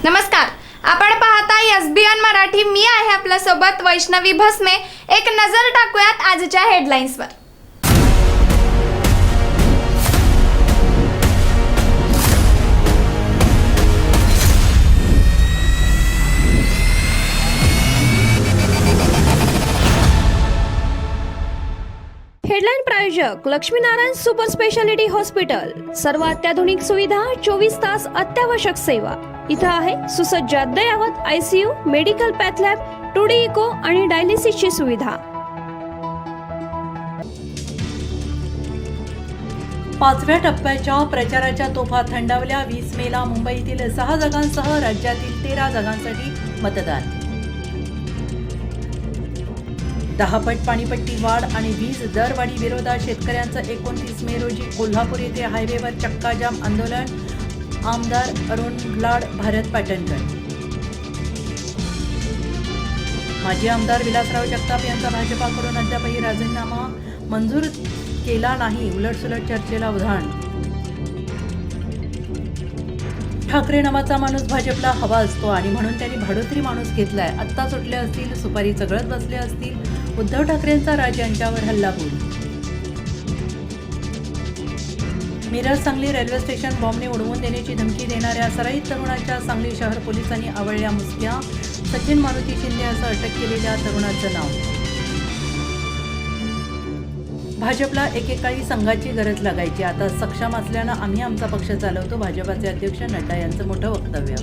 नमस्कार, आपण पाहता SBN मराठी. मी आहे आपल्या सोबत वैष्णवी भस्मे. एक नजर टाकूयात आजच्या हेडलाईन्सवर. हेडलाईन प्रायोजक लक्ष्मीनारायण सुपर स्पेशालिटी हॉस्पिटल. सर्व अत्याधुनिक सुविधा, 24 तास अत्यावश्यक सेवा. इथं आहे सुसज्ज अद्ययावत ICU, medical path lab, 2D echo आणि डायलिसिसची सुविधा. 5व्या टप्प्याच्या प्रचाराच्या तोफा थंडावल्या. 20 मेला मुंबईतील 6 जागांसह राज्यातील 13 जागांसाठी मतदान. 10 पट पाणीपट्टी वाढ आणि वीज दरवाढी विरोधात शेतकऱ्यांचं 29 मे रोजी कोल्हापूर येथे हायवेवर चक्काजाम आंदोलन. आमदार अरुण लाड, भारत पाटणकर. माजी आमदार विलासराव जगताप यांचा भाजपाकडून अद्यापही राजीनामा मंजूर केला नाही. उलटसुलट चर्चेला उधाण. ठाकरे नावाचा माणूस भाजपला हवा असतो आणि म्हणून त्यांनी भाडोत्री माणूस घेतलाय. आत्ता सुटले असतील, सुपारी चगळत बसले असतील. उद्धव ठाकरेंचा राज यांच्यावर हल्लाबोल. मिरज सांगली रेल्वे स्टेशन बॉम्बने उडवून देण्याची धमकी देणाऱ्या सराईत तरुणाच्या सांगली शहर पोलिसांनी आवळल्या मुसक्या. सचिन मारुती शिंदे असं अटक केलेल्या तरुणाचं नाव. भाजपला एकेकाळी संघाची गरज लागायची. आता सक्षम असल्यानं आम्ही आमचा पक्ष चालवतो. भाजपाचे अध्यक्ष नड्डा यांचं मोठं वक्तव्य.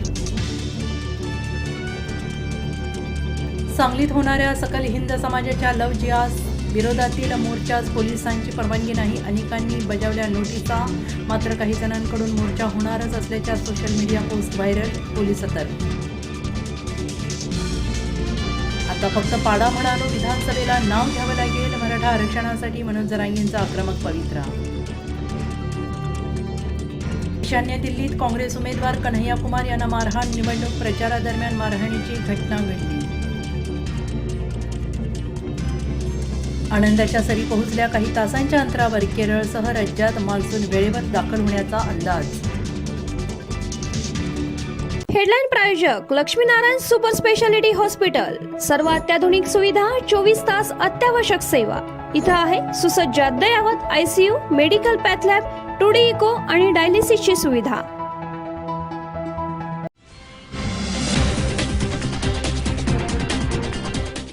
सांगलीत होणाऱ्या सकल हिंद समाजाच्या लव जिहाद विरोधातील मोर्चास पोलिसांची परवानगी नाही. अनेकांनी बजावल्या नोटिसा. मात्र काही जणांकडून मोर्चा होणारच असल्याच्या social media post viral. Police सतर्क. आता फक्त पाडा म्हणालो विधानसभेला नाव घ्यावं लागेल. मराठा आरक्षणासाठी मनोज जरांगेंचा आक्रमक पवित्रा. ईशान्य दिल्लीत काँग्रेस उमेदवार कन्हैया कुमार यांना मारहाण. निवडणूक प्रचारादरम्यान मारहाणीची घटना घडली. आनंदाच्या सरी पोहोचल्या. काही तासांच्या अंतरावर केरळसह राज्यात मान्सून वेळेवर दाखल होण्याचा अंदाज. हेडलाईन प्रायोजक लक्ष्मीनारायण सुपर स्पेशालिटी हॉस्पिटल. सर्व अत्याधुनिक सुविधा, 24 तास अत्यावश्यक सेवा. इथं आहे सुसज्ज अद्ययावत ICU, medical path lab, 2D echo आणि डायलिसिसची सुविधा.